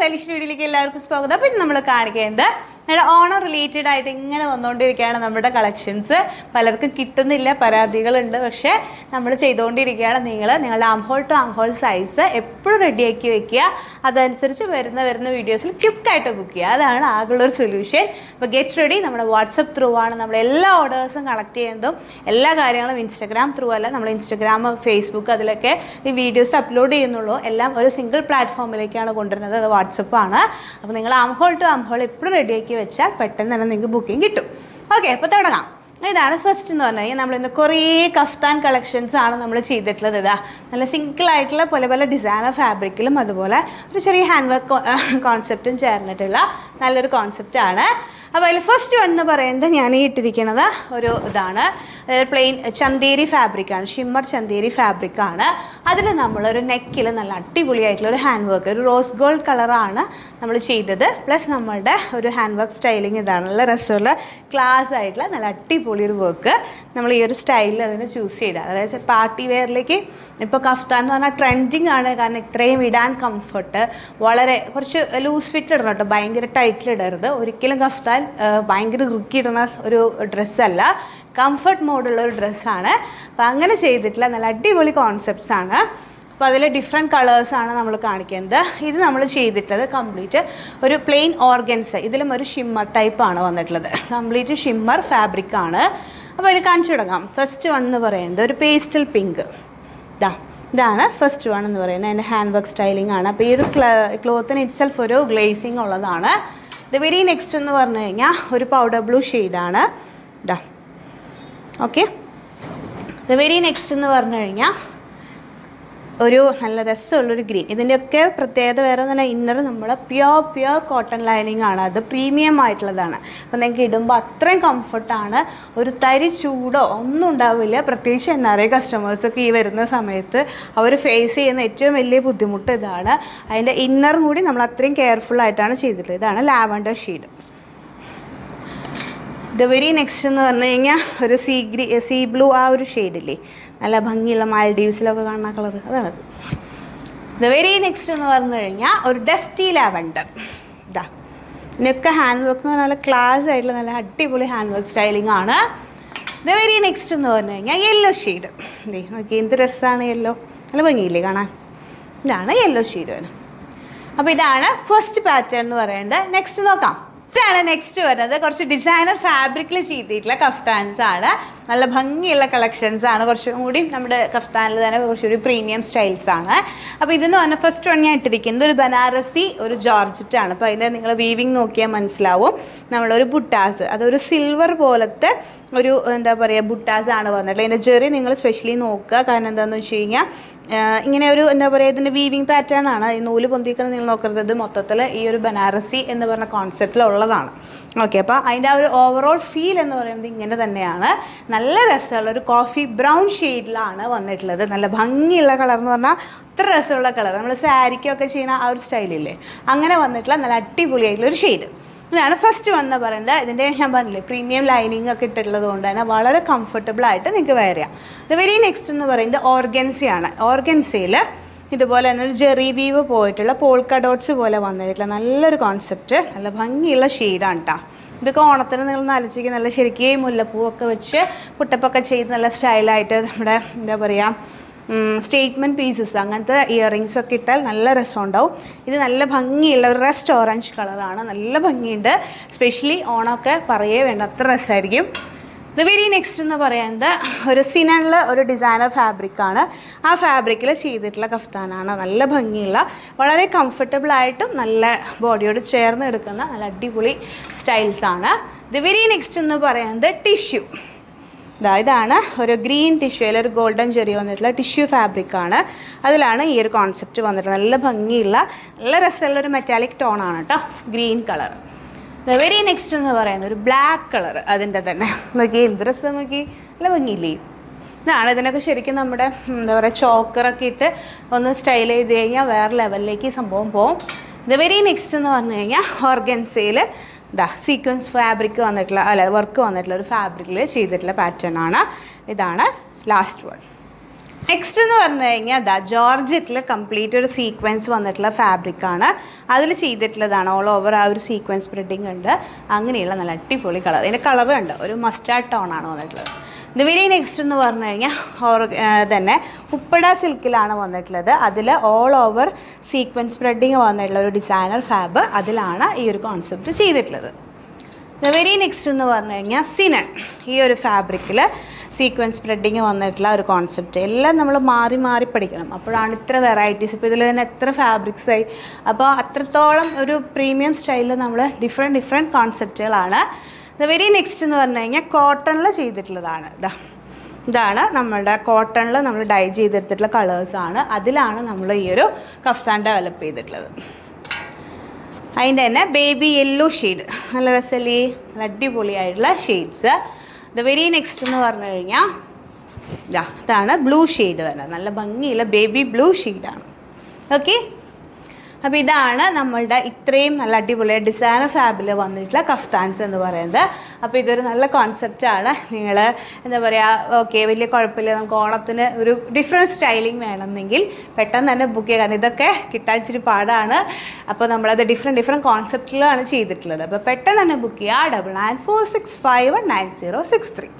Stylish വീഡിയോയിലേക്ക് എല്ലാവർക്കും സ്വാഗതം. അപ്പോൾ ഇന്ന് നമ്മൾ കാണിക്കേണ്ടത് നമ്മുടെ ഓണം റിലേറ്റഡ് ആയിട്ട് ഇങ്ങനെ വന്നുകൊണ്ടിരിക്കുകയാണ് നമ്മുടെ കളക്ഷൻസ്. പലർക്കും കിട്ടുന്നില്ല, പരാതികളുണ്ട്. പക്ഷേ നമ്മൾ ചെയ്തുകൊണ്ടിരിക്കുകയാണ്. നിങ്ങളുടെ ആംഹോൾ ടു ആംഹോൾ സൈസ് എപ്പോഴും റെഡിയാക്കി വെക്കുക. അതനുസരിച്ച് വരുന്ന വീഡിയോസിൽ ക്വിക്കായിട്ട് ബുക്ക് ചെയ്യുക. അതാണ് ആകെയുള്ളൊരു സൊല്യൂഷൻ. അപ്പോൾ ഗെറ്റ് റെഡി. നമ്മുടെ വാട്സപ്പ് ത്രൂ ആണ് നമ്മൾ എല്ലാ ഓർഡേഴ്സും കളക്ട് ചെയ്യുന്നതും. എല്ലാ കാര്യങ്ങളും ഇൻസ്റ്റാഗ്രാം ത്രൂ അല്ല, നമ്മൾ ഇൻസ്റ്റാഗ്രാം, ഫേസ്ബുക്ക് അതിലൊക്കെ ഈ വീഡിയോസ് അപ്ലോഡ് ചെയ്യുന്നുള്ളൂ. എല്ലാം ഒരു സിംഗിൾ പ്ലാറ്റ്ഫോമിലേക്കാണ് കൊണ്ടുവരുന്നത്. അത് വാട്സപ്പാണ്. അപ്പോൾ നിങ്ങൾ ആംഹോൾ ടു ആംഹോൾ എപ്പോഴും റെഡിയാക്കി വെച്ചാൽ പെട്ടെന്ന് തന്നെ നിങ്ങൾക്ക് ബുക്കിംഗ് കിട്ടും. ഓക്കെ, അപ്പോൾ തുടങ്ങാം. ഇതാണ് ഫസ്റ്റ് എന്ന് പറഞ്ഞു കഴിഞ്ഞാൽ നമ്മളിന്ന് കുറേ കഫ്താൻ കളക്ഷൻസ് ആണ് നമ്മൾ ചെയ്തിട്ടുള്ളത്. ഇതാ നല്ല സിംഗിളായിട്ടുള്ള പല ഡിസൈനർ ഫാബ്രിക്കിലും അതുപോലെ ഒരു ചെറിയ ഹാൻഡ് വർക്ക് കോൺസെപ്റ്റും ചേർന്നിട്ടുള്ള നല്ലൊരു കോൺസെപ്റ്റാണ്. അപ്പോൾ അതിൽ ഫസ്റ്റ് വൺ എന്ന് പറയുന്നത് ഞാൻ ഈ ഇട്ടിരിക്കുന്നത് ഒരു ഇതാണ്, പ്ലെയിൻ ചന്തേരി ഫാബ്രിക്കാണ്, ഷിമ്മർ ചന്തേരി ഫാബ്രിക്കാണ്. അതിൽ നമ്മളൊരു നെക്കിൽ നല്ല അടിപൊളിയായിട്ടുള്ള ഒരു ഹാൻഡ് വർക്ക്, ഒരു റോസ് ഗോൾഡ് കളറാണ് നമ്മൾ ചെയ്തത്. പ്ലസ് നമ്മളുടെ ഒരു ഹാൻഡ് വർക്ക് സ്റ്റൈലിങ് ഇതാണ്. നല്ല രസമുള്ള ക്ലാസ് ആയിട്ടുള്ള നല്ല അടിപൊളി ഒരു വർക്ക് നമ്മൾ ഈ ഒരു സ്റ്റൈലിൽ അതിന് ചൂസ് ചെയ്താണ്. അതായത് പാർട്ടി വെയറിലേക്ക് ഇപ്പോൾ കഫ്താൻ എന്ന് പറഞ്ഞാൽ ട്രെൻഡിങ് ആണ്. കാരണം ഇത്രയും ഇടാൻ കംഫർട്ട്, വളരെ കുറച്ച് ലൂസ് ഫിറ്റ് ഇടണം കേട്ടോ, ഭയങ്കര ടൈറ്റിൽ ഇടരുത്. ഒരിക്കലും കഫ്താൻ ഭയങ്കര ഇറുക്കി ഇടുന്ന ഒരു ഡ്രസ്സല്ല, കംഫർട്ട് മോഡുള്ള ഒരു ഡ്രസ്സാണ്. അപ്പോൾ അങ്ങനെ ചെയ്തിട്ടുള്ള നല്ല അടിപൊളി കോൺസെപ്റ്റ്സ് ആണ്. അപ്പോൾ അതിൽ ഡിഫറെൻറ്റ് കളേഴ്സാണ് നമ്മൾ കാണിക്കുന്നത്. ഇത് നമ്മൾ ചെയ്തിട്ടുള്ളത് കംപ്ലീറ്റ് ഒരു പ്ലെയിൻ ഓർഗൻസ, ഇതിലും ഒരു ഷിമ്മർ ടൈപ്പാണ് വന്നിട്ടുള്ളത്. കംപ്ലീറ്റ് ഷിമ്മർ ഫാബ്രിക്കാണ്. അപ്പോൾ അതിൽ കാണിച്ചു തുടങ്ങാം. ഫസ്റ്റ് വൺ എന്ന് പറയുന്നത് ഒരു പേസ്റ്റൽ പിങ്ക്. ഇതാണ് ഫസ്റ്റ് വൺ എന്ന് പറയുന്നത്. അതിൻ്റെ ഹാൻഡ് വർക്ക് സ്റ്റൈലിംഗ് ആണ്. അപ്പോൾ ഈ ഒരു ക്ലോത്തിന് ഇറ്റ്സെൽഫ് ഒരു ഗ്ലേസിങ് ഉള്ളതാണ്. ദ വെരി നെക്സ്റ്റ് എന്ന് പറഞ്ഞു കഴിഞ്ഞാൽ ഒരു പൗഡർ ബ്ലൂ ഷെയ്ഡാണ്. ഓക്കെ, ദ വെരി നെക്സ്റ്റ് എന്ന് പറഞ്ഞു കഴിഞ്ഞാൽ ഒരു നല്ല രസമുള്ളൊരു ഗ്രീൻ. ഇതിൻ്റെയൊക്കെ പ്രത്യേകത വേറെ തന്നെ ഇന്നർ നമ്മൾ പ്യുവർ കോട്ടൺ ലൈനിങ് ആണ്. അത് പ്രീമിയം ആയിട്ടുള്ളതാണ്. അപ്പോൾ നിങ്ങൾക്ക് ഇടുമ്പോൾ അത്രയും കംഫർട്ടാണ്. ഒരു തരി ചൂടോ ഒന്നും ഉണ്ടാവില്ല. പ്രത്യേകിച്ച് NRI കസ്റ്റമേഴ്സൊക്കെ ഈ വരുന്ന സമയത്ത് അവർ ഫേസ് ചെയ്യുന്ന ഏറ്റവും വലിയ ബുദ്ധിമുട്ട് ഇതാണ്. അതിൻ്റെ ഇന്നറും കൂടി നമ്മൾ അത്രയും കെയർഫുള്ളായിട്ടാണ് ചെയ്തിട്ടുള്ളത്. ഇതാണ് lavender shade. The very next എന്ന് പറഞ്ഞു കഴിഞ്ഞാൽ ഒരു സീ ബ്ലൂ, ആ ഒരു ഷെയ്ഡില്ലേ, നല്ല ഭംഗിയുള്ള മാൽഡീവ്സിലൊക്കെ കാണുന്ന കളർ, അതാണത്. ദ വെരി നെക്സ്റ്റ് എന്ന് പറഞ്ഞു കഴിഞ്ഞാൽ ഒരു ഡസ്റ്റി ലാവൻഡർ. ഇതിനൊക്കെ ഹാൻഡ് വർക്ക് എന്ന് പറഞ്ഞാൽ നല്ല ക്ലാസ് ആയിട്ടുള്ള നല്ല അടിപൊളി ഹാൻഡ് വർക്ക് സ്റ്റൈലിംഗ് ആണ്. ദ വെരി നെക്സ്റ്റ് എന്ന് പറഞ്ഞു കഴിഞ്ഞാൽ യെല്ലോ ഷെയ്ഡ്. നോക്കി എന്ത് രസമാണ് യെല്ലോ, നല്ല ഭംഗിയില്ലേ കാണാൻ. ഇതാണ് യെല്ലോ ഷെയ്ഡ് വേണം. അപ്പോൾ ഇതാണ് ഫസ്റ്റ് പാറ്റേൺ എന്ന് പറയുന്നത്. നെക്സ്റ്റ് നോക്കാം. ഇതാണ് നെക്സ്റ്റ് വരുന്നത്. കുറച്ച് ഡിസൈനർ ഫാബ്രിക്കിൽ ചെയ്തിട്ടുള്ള കഫ്താൻസ് ആണ്. നല്ല ഭംഗിയുള്ള കളക്ഷൻസ് ആണ്. കുറച്ചും കൂടി നമ്മുടെ കഫ്താനിൽ തന്നെ കുറച്ചുകൂടി പ്രീമിയം സ്റ്റൈൽസ് ആണ്. അപ്പോൾ ഇതെന്ന് പറഞ്ഞാൽ ഫസ്റ്റ് വൺ ഞാൻ ഇട്ടിരിക്കുന്നത് ഒരു ബനാറസി ഒരു ജോർജറ്റാണ്. അപ്പോൾ അതിൻ്റെ നിങ്ങൾ വീവിങ് നോക്കിയാൽ മനസ്സിലാവും. നമ്മളൊരു ബുട്ടാസ്, അതൊരു സിൽവർ പോലത്തെ ഒരു എന്താ പറയുക ബുട്ടാസ് ആണ് വന്നിട്ടുള്ളത്. അതിൻ്റെ ജെറി നിങ്ങൾ സ്പെഷ്യലി നോക്കുക. കാരണം എന്താണെന്ന് വെച്ച് കഴിഞ്ഞാൽ ഇങ്ങനെ ഒരു എന്താ പറയുക ഇതിൻ്റെ വീവിങ് പാറ്റേൺ ആണ്. ഈ നൂല് പൊന്തിക്കണം നിങ്ങൾ നോക്കരുത്. ഇത് മൊത്തത്തിൽ ഈ ഒരു ബനാറസി എന്ന് പറഞ്ഞ കോൺസെപ്റ്റിലുള്ളതാണ്. ഓക്കെ, അപ്പോൾ അതിൻ്റെ ആ ഒരു ഓവറോൾ ഫീൽ എന്ന് പറയുന്നത് ഇങ്ങനെ തന്നെയാണ്. നല്ല രസമുള്ള ഒരു കോഫി ബ്രൗൺ ഷെയ്ഡിലാണ് വന്നിട്ടുള്ളത്. നല്ല ഭംഗിയുള്ള കളർ എന്ന് പറഞ്ഞാൽ അത്ര രസമുള്ള കളർ. നമ്മൾ സാരിക്കൊക്കെ ചെയ്യുന്ന ആ ഒരു സ്റ്റൈലില്ലേ, അങ്ങനെ വന്നിട്ടുള്ള നല്ല അടിപൊളിയായിട്ടുള്ള ഒരു ഷെയ്ഡ്. ഇതാണ് ഫസ്റ്റ് വൺ എന്ന് പറയുന്നത്. ഇതിൻ്റെ ഞാൻ പറഞ്ഞില്ലേ പ്രീമിയം ലൈനിങ് ഒക്കെ ഇട്ടിട്ടുള്ളത് കൊണ്ട് തന്നെ വളരെ കംഫർട്ടബിളായിട്ട് നിങ്ങൾക്ക് വെയർ ചെയ്യാം. ഇത് വെരി നെക്സ്റ്റ് എന്ന് പറയുന്നത് ഓർഗൻസയാണ്. ഓർഗൻസയിൽ ഇതുപോലെ തന്നെ ഒരു ജെറി വീവ് പോയിട്ടുള്ള പോൾക്ക ഡോട്ട്സ് പോലെ വന്നിട്ടുള്ള നല്ലൊരു കോൺസെപ്റ്റ്, നല്ല ഭംഗിയുള്ള ഷെയ്ഡാണ് കേട്ടോ. ഇതൊക്കെ ഓണത്തിന് നിങ്ങൾ ആലോചിക്കുക, നല്ല ശരിക്കും മുല്ലപ്പൂവൊക്കെ വെച്ച് പുട്ടപ്പൊക്കെ ചെയ്ത് നല്ല സ്റ്റൈലായിട്ട് നമ്മുടെ എന്താ പറയുക സ്റ്റേറ്റ്മെൻറ്റ് പീസസ് അങ്ങനത്തെ ഇയറിങ്സ് ഒക്കെ ഇട്ടാൽ നല്ല രസം ഉണ്ടാവും. ഇത് നല്ല ഭംഗിയുള്ള ഒരു റസ്റ്റ് ഓറഞ്ച് കളറാണ്. നല്ല ഭംഗിയുണ്ട്. സ്പെഷ്യലി ഓണമൊക്കെ പറയേ വേണ്ട, അത്ര രസമായിരിക്കും. ദ വെരി നെക്സ്റ്റ് എന്ന് പറയുന്നത് ഒരു സിനണിൽ ഒരു ഡിസൈനർ ഫാബ്രിക്കാണ്. ആ ഫാബ്രിക്കിൽ ചെയ്തിട്ടുള്ള കഫ്താനാണ്. നല്ല ഭംഗിയുള്ള, വളരെ കംഫർട്ടബിളായിട്ടും നല്ല ബോഡിയോട് ചേർന്ന് എടുക്കുന്ന നല്ല അടിപൊളി സ്റ്റൈൽസാണ്. ദ വെരി നെക്സ്റ്റ് എന്ന് പറയുന്നത് ടിഷ്യൂ. ഇതാണ് ഒരു ഗ്രീൻ ടിഷ്യൂയിൽ ഒരു ഗോൾഡൻ ജെറി വന്നിട്ടുള്ള ടിഷ്യൂ ഫാബ്രിക്കാണ്. അതിലാണ് ഈ ഒരു കോൺസെപ്റ്റ് വന്നിട്ടുള്ളത്. നല്ല ഭംഗിയുള്ള നല്ല രസമുള്ള ഒരു മെറ്റാലിക് ടോണാണ് കേട്ടോ, green colour. The very next എന്ന് പറയുന്നത് ഒരു ബ്ലാക്ക് കളർ. അതിൻ്റെ തന്നെ നോക്കി എന്ത് രസം, നോക്കി നല്ല ഭംഗിയില്ലേ. ഇതാണ് ഇതിനൊക്കെ ശരിക്കും നമ്മുടെ എന്താ പറയുക ചോക്കറൊക്കെ ഇട്ട് ഒന്ന് സ്റ്റൈൽ ചെയ്ത് കഴിഞ്ഞാൽ വേറെ ലെവലിലേക്ക് സംഭവം പോകും. ദ വെരി നെക്സ്റ്റ് എന്ന് പറഞ്ഞു കഴിഞ്ഞാൽ ഓർഗൻസയിൽ സീക്വൻസ് ഫാബ്രിക് വന്നിട്ടുള്ള വർക്ക് വന്നിട്ടുള്ള ഒരു ഫാബ്രിക്കിൽ ചെയ്തിട്ടുള്ള പാറ്റേൺ ആണ്. ഇതാണ് ലാസ്റ്റ് വൺ. നെക്സ്റ്റ് എന്ന് പറഞ്ഞു കഴിഞ്ഞാൽ ജോർജറ്റിൽ കംപ്ലീറ്റ് ഒരു സീക്വൻസ് വന്നിട്ടുള്ള ഫാബ്രിക്കാണ്. അതിൽ ചെയ്തിട്ടുള്ളതാണ് ഓൾ ഓവർ ആ ഒരു സീക്വൻസ് സ്പ്രെഡിങ് ഉണ്ട്. അങ്ങനെയുള്ള നല്ല അടിപൊളി കളർ. ഇതിൻ്റെ കളർ ഉണ്ട്, ഒരു മസ്റ്റാർഡ് ടോൺ ആണ് വന്നിട്ടുള്ളത്. ഇത് വെരി നെക്സ്റ്റ് എന്ന് പറഞ്ഞു കഴിഞ്ഞാൽ തന്നെ ഉപ്പട സിൽക്കിലാണ് വന്നിട്ടുള്ളത്. അതിൽ ഓൾ ഓവർ സീക്വൻസ് സ്പ്രെഡിങ് വന്നിട്ടുള്ള ഒരു ഡിസൈനർ ഫാബ്, അതിലാണ് ഈ ഒരു കോൺസെപ്റ്റ് ചെയ്തിട്ടുള്ളത്. ദ വെരി നെക്സ്റ്റ് എന്ന് പറഞ്ഞു കഴിഞ്ഞാൽ സിനൺ. ഈ ഒരു ഫാബ്രിക്കിൽ സീക്വൻസ് സ്പ്രെഡിങ് വന്നിട്ടുള്ള ഒരു കോൺസെപ്റ്റ്. എല്ലാം നമ്മൾ മാറി മാറി പഠിക്കണം, അപ്പോഴാണ് ഇത്ര വെറൈറ്റീസ്. ഇപ്പോൾ ഇതിൽ തന്നെ എത്ര ഫാബ്രിക്സ് ആയി. അപ്പോൾ അത്രത്തോളം ഒരു പ്രീമിയം സ്റ്റൈലിൽ നമ്മൾ ഡിഫറെൻറ്റ് കോൺസെപ്റ്റുകളാണ്. ദ വെരി നെക്സ്റ്റ് എന്ന് പറഞ്ഞു കഴിഞ്ഞാൽ കോട്ടണിൽ ചെയ്തിട്ടുള്ളതാണ്. ഇതാണ് നമ്മളുടെ കോട്ടണിൽ നമ്മൾ ഡൈ ചെയ്തെടുത്തിട്ടുള്ള കളേഴ്സാണ്. അതിലാണ് നമ്മൾ ഈ ഒരു കഫ്താൻ ഡെവലപ്പ് ചെയ്തിട്ടുള്ളത്. അതിൻ്റെ തന്നെ ബേബി യെല്ലോ ഷെയ്ഡ്, നല്ല രസമല്ലേ, നല്ല അടിപൊളിയായിട്ടുള്ള ഷെയ്ഡ്സ്. ദ വെരി നെക്സ്റ്റ് എന്ന് പറഞ്ഞു കഴിഞ്ഞാൽ ഇതാണ് ബ്ലൂ ഷെയ്ഡ് വരുന്നത്. നല്ല ഭംഗിയുള്ള ബേബി ബ്ലൂ ഷെയ്ഡാണ്. ഓക്കെ, അപ്പോൾ ഇതാണ് നമ്മളുടെ ഇത്രയും നല്ല അടിപൊളി ഡിസൈനർ ഫാബിൽ വന്നിട്ടുള്ള കഫ്താൻസ് എന്ന് പറയുന്നത്. അപ്പോൾ ഇതൊരു നല്ല കോൺസെപ്റ്റാണ്. നിങ്ങൾ എന്താ പറയുക, ഓക്കെ വലിയ കുഴപ്പമില്ല, നമുക്ക് ഓണത്തിന് ഒരു ഡിഫറെൻറ്റ് സ്റ്റൈലിംഗ് വേണമെന്നെങ്കിൽ പെട്ടെന്ന് തന്നെ ബുക്ക് ചെയ്യുക. കാരണം ഇതൊക്കെ കിട്ടാൻ ഇച്ചിരി പാടാണ്. അപ്പോൾ നമ്മളത് ഡിഫറെൻറ്റ് കോൺസെപ്റ്റിലാണ് ചെയ്തിട്ടുള്ളത്. അപ്പോൾ പെട്ടെന്ന് തന്നെ ബുക്ക് ചെയ്യുക. 9946519063.